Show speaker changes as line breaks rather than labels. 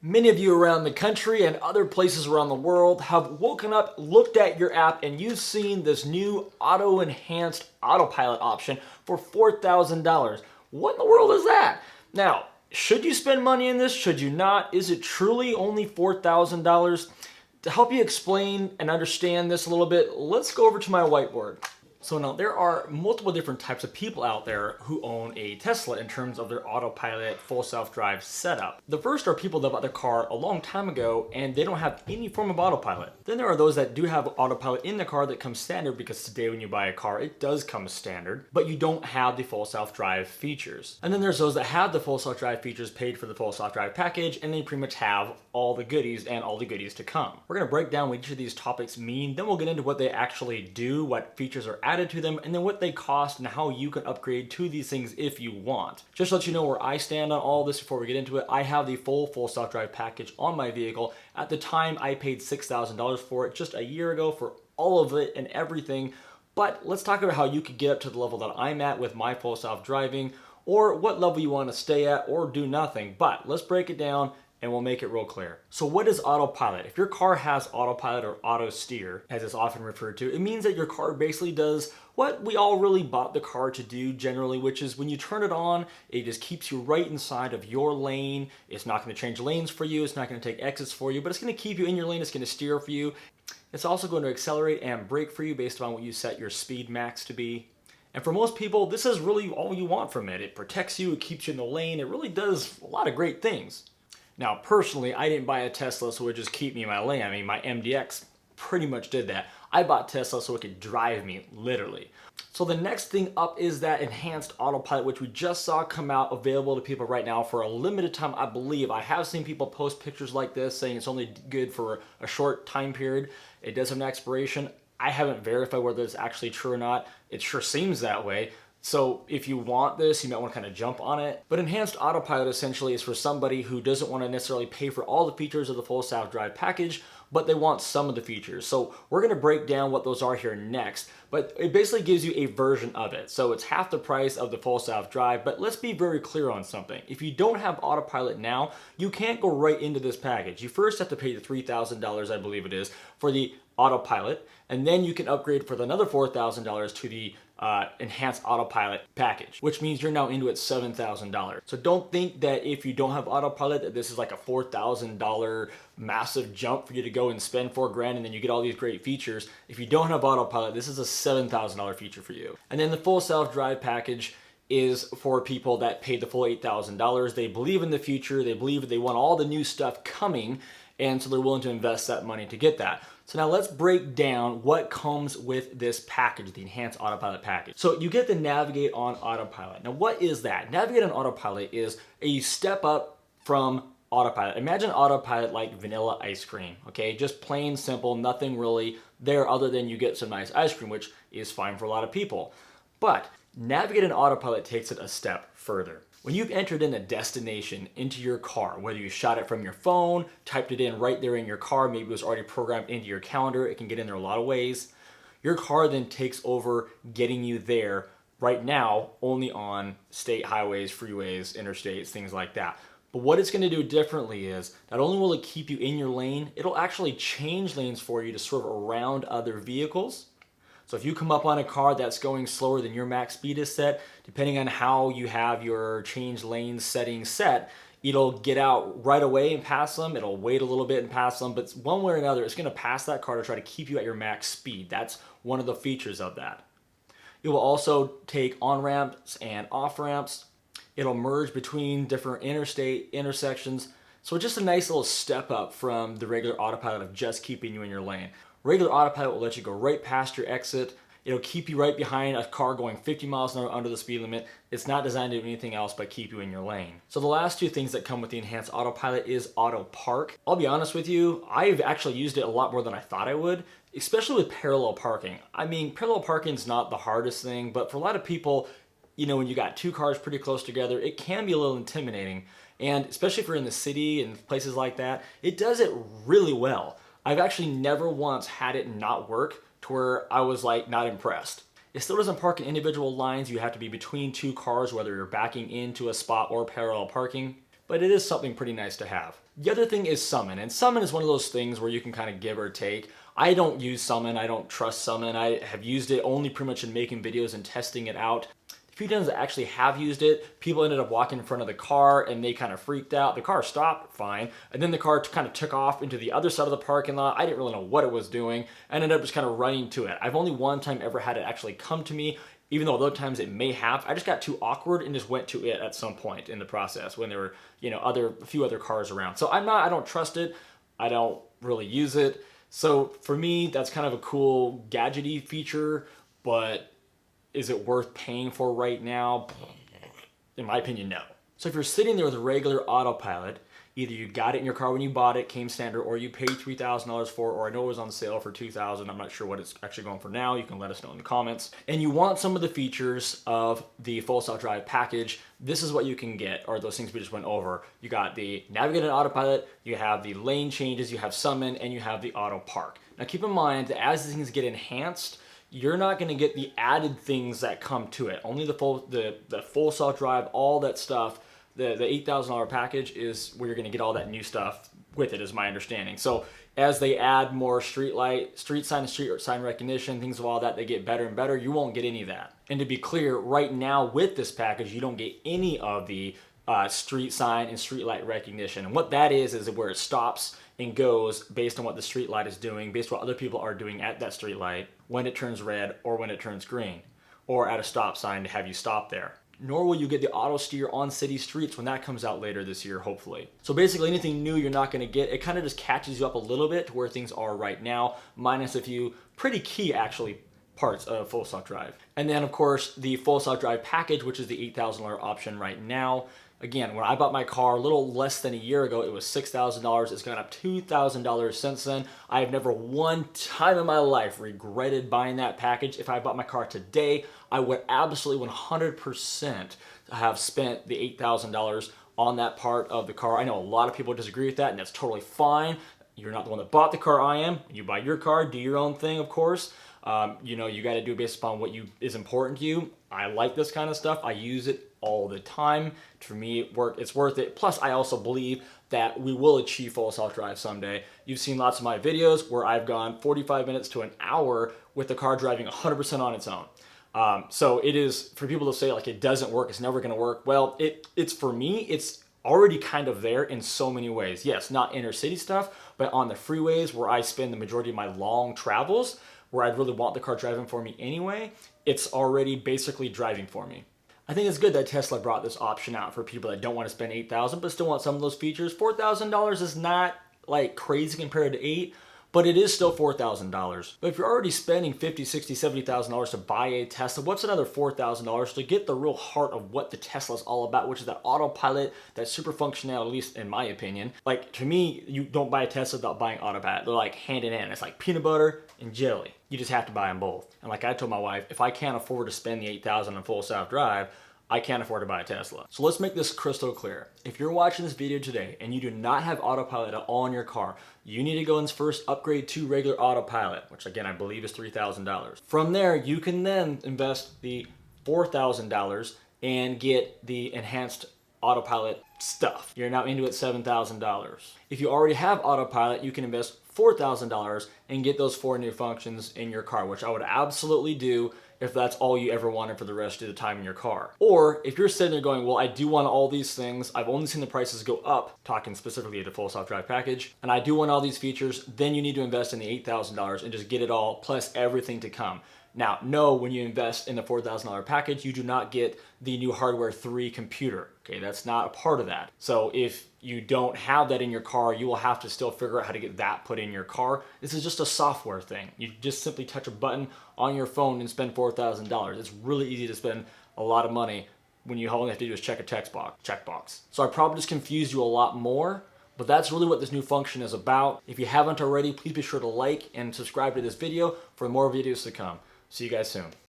Many of you around the country and other places around the world have woken up, looked at your app, and you've seen this new enhanced autopilot option for $4,000. What in the world is that? Now, should you spend money in this? Should you not? Is it truly only $4,000? To help you explain and understand this a little bit, let's go over to my whiteboard. So now there are multiple different types of people out there who own a Tesla in terms of their autopilot full self-drive setup. The first are people that bought their car a long time ago and they don't have any form of autopilot. Then there are those that do have autopilot in the car that comes standard, because today when you buy a car it does come standard, but you don't have the full self-drive features. And then there's those that have the full self-drive features, paid for the full self-drive package, and they pretty much have all the goodies and all the goodies to come. We're going to break down what each of these topics mean, then we'll get into what they actually do, what features are added to them, and then what they cost and how you can upgrade to these things if you want. Just to let you know where I stand on all this before we get into it, I have the full self-drive package on my vehicle. At the time, I paid $6,000 for it just a year ago for all of it and everything. But let's talk about how you could get up to the level that I'm at with my full self-driving, or what level you want to stay at, or do nothing. But let's break it down and we'll make it real clear. So what is autopilot? If your car has autopilot or auto steer, as it's often referred to, it means that your car basically does what we all really bought the car to do generally, which is when you turn it on, it just keeps you right inside of your lane. It's not going to change lanes for you. It's not going to take exits for you, but it's going to keep you in your lane. It's going to steer for you. It's also going to accelerate and brake for you based on what you set your speed max to be. And for most people, this is really all you want from it. It protects you. It keeps you in the lane. It really does a lot of great things. Now, personally, I didn't buy a Tesla so it would just keep me in my lane. I mean, my MDX pretty much did that. I bought Tesla so it could drive me, literally. So the next thing up is that enhanced autopilot, which we just saw come out, available to people right now for a limited time, I believe. I have seen people post pictures like this saying it's only good for a short time period. It does have an expiration. I haven't verified whether it's actually true or not. It sure seems that way. So if you want this, you might want to kind of jump on it. But enhanced autopilot essentially is for somebody who doesn't want to necessarily pay for all the features of the full self-drive package, but they want some of the features. So we're going to break down what those are here next, but it basically gives you a version of it. So it's half the price of the full self-drive, but let's be very clear on something. If you don't have autopilot now, you can't go right into this package. You first have to pay the $3,000, I believe it is, for the autopilot, and then you can upgrade for another $4,000 to the enhanced autopilot package, which means you're now into it $7,000. So don't think that if you don't have autopilot that this is like a $4,000 massive jump for you to go and spend $4,000 and then you get all these great features. If you don't have autopilot, this is a $7,000 feature for you. And then the full self-drive package is for people that paid the full $8,000. They believe in the future, they believe they want all the new stuff coming, and so they're willing to invest that money to get that. So now let's break down what comes with this package, the Enhanced Autopilot package. So you get the Navigate on Autopilot. Now what is that? Navigate on Autopilot is a step up from Autopilot. Imagine Autopilot like vanilla ice cream, okay? Just plain simple, nothing really there other than you get some nice ice cream, which is fine for a lot of people. But Navigate on Autopilot takes it a step further. When you've entered in a destination into your car, whether you shot it from your phone, typed it in right there in your car, maybe it was already programmed into your calendar, it can get in there a lot of ways. Your car then takes over getting you there right now only on state highways, freeways, interstates, things like that. But what it's going to do differently is not only will it keep you in your lane, it'll actually change lanes for you to swerve around other vehicles. So if you come up on a car that's going slower than your max speed is set, depending on how you have your change lane settings set, it'll get out right away and pass them. It'll wait a little bit and pass them, but one way or another, it's going to pass that car to try to keep you at your max speed. That's one of the features of that. It will also take on-ramps and off-ramps. It'll merge between different interstate intersections. So just a nice little step up from the regular autopilot of just keeping you in your lane. Regular autopilot will let you go right past your exit. It'll keep you right behind a car going 50 miles an hour under the speed limit. It's not designed to do anything else but keep you in your lane. So the last two things that come with the enhanced autopilot is auto park. I'll be honest with you, I've actually used it a lot more than I thought I would, especially with parallel parking. I mean, parallel parking is not the hardest thing, but for a lot of people, you know, when you got two cars pretty close together, it can be a little intimidating. And especially if you're in the city and places like that, it does it really well. I've actually never once had it not work to where I was like not impressed. It still doesn't park in individual lines. You have to be between two cars, whether you're backing into a spot or parallel parking. but it is something pretty nice to have. The other thing is summon, and summon is one of those things where you can kind of give or take. I don't use summon, I don't trust summon. I have used it only pretty much in making videos and testing it out. The few times I actually have used it, people ended up walking in front of the car and they kind of freaked out. The car stopped fine, and then the car kind of took off into the other side of the parking lot. I didn't really know what it was doing. I ended up just kind of running to it. I've only one time ever had it actually come to me, even though other times it may have. I just got too awkward and just went to it at some point in the process when there were, a few other cars around. So I don't trust it. I don't really use it. So for me, that's kind of a cool gadgety feature, but is it worth paying for right now? In my opinion, no. So if you're sitting there with a regular autopilot, either you got it in your car when you bought it, came standard, or you paid $3,000 for it, or I know it was on sale for $2,000. I'm not sure what it's actually going for now. You can let us know in the comments. And you want some of the features of the full self-drive package, this is what you can get, or those things we just went over. You got the navigate and autopilot, you have the lane changes, you have summon, and you have the auto park. Now keep in mind that as these things get enhanced, you're not going to get the added things that come to it. Only the full self-drive, all that stuff. The $8,000 package is where you're going to get all that new stuff with it, is my understanding. So as they add more street sign and street sign recognition, things of all that, they get better and better. You won't get any of that. And to be clear, right now with this package, you don't get any of the street sign and street light recognition. And what that is where it stops and goes based on what the street light is doing, based on what other people are doing at that street light, when it turns red or when it turns green, or at a stop sign to have you stop there. Nor will you get the auto steer on city streets when that comes out later this year, hopefully. So basically anything new you're not going to get. It kind of just catches you up a little bit to where things are right now, minus a few pretty key actually parts of full self-drive. And then of course the full self-drive package, which is the $8,000 option right now. Again, when I bought my car a little less than a year ago, it was $6,000. It's gone up $2,000 since then. I have never one time in my life regretted buying that package. If I bought my car today, I would absolutely 100% have spent the $8,000 on that part of the car. I know a lot of people disagree with that, and that's totally fine. You're not the one that bought the car, I am. You buy your car, do your own thing, of course. You got to do it based upon what is important to you. I like this kind of stuff. I use it all the time. For me, it's worth it. Plus, I also believe that we will achieve full self-drive someday. You've seen lots of my videos where I've gone 45 minutes to an hour with the car driving 100% on its own. So it is, for people to say like it doesn't work, it's never going to work. Well, it's for me, it's already kind of there in so many ways. Yes, not inner city stuff, but on the freeways where I spend the majority of my long travels, where I'd really want the car driving for me anyway, it's already basically driving for me. I think it's good that Tesla brought this option out for people that don't want to spend $8,000 but still want some of those features. $4,000 is not like crazy compared to $8,000, but it is still $4,000. But if you're already spending $50,000, $60,000, $70,000 to buy a Tesla, what's another $4,000 to get the real heart of what the Tesla is all about, which is that autopilot, that super functionality, at least in my opinion. Like, to me, you don't buy a Tesla without buying autopilot. They're like hand in hand. It's like peanut butter and jelly. You just have to buy them both. And like I told my wife, if I can't afford to spend the $8,000 on full self-drive, I can't afford to buy a Tesla. So let's make this crystal clear. If you're watching this video today and you do not have autopilot at all in your car, you need to go and first upgrade to regular autopilot, which again, I believe is $3,000. From there, you can then invest the $4,000 and get the enhanced autopilot stuff. You're now into it $7,000. If you already have autopilot, you can invest $4,000 and get those 4 new functions in your car, which I would absolutely do if that's all you ever wanted for the rest of the time in your car. Or if you're sitting there going, well, I do want all these things, I've only seen the prices go up, talking specifically the full self-drive package, and I do want all these features, then you need to invest in the $8,000 and just get it all, plus everything to come. Now, no, when you invest in the $4,000 package, you do not get the new hardware 3 computer. Okay, that's not a part of that. So if you don't have that in your car, you will have to still figure out how to get that put in your car. This is just a software thing. You just simply touch a button on your phone and spend $4,000. It's really easy to spend a lot of money when you all you have to do is check a checkbox. So I probably just confused you a lot more, but that's really what this new function is about. If you haven't already, please be sure to like and subscribe to this video for more videos to come. See you guys soon.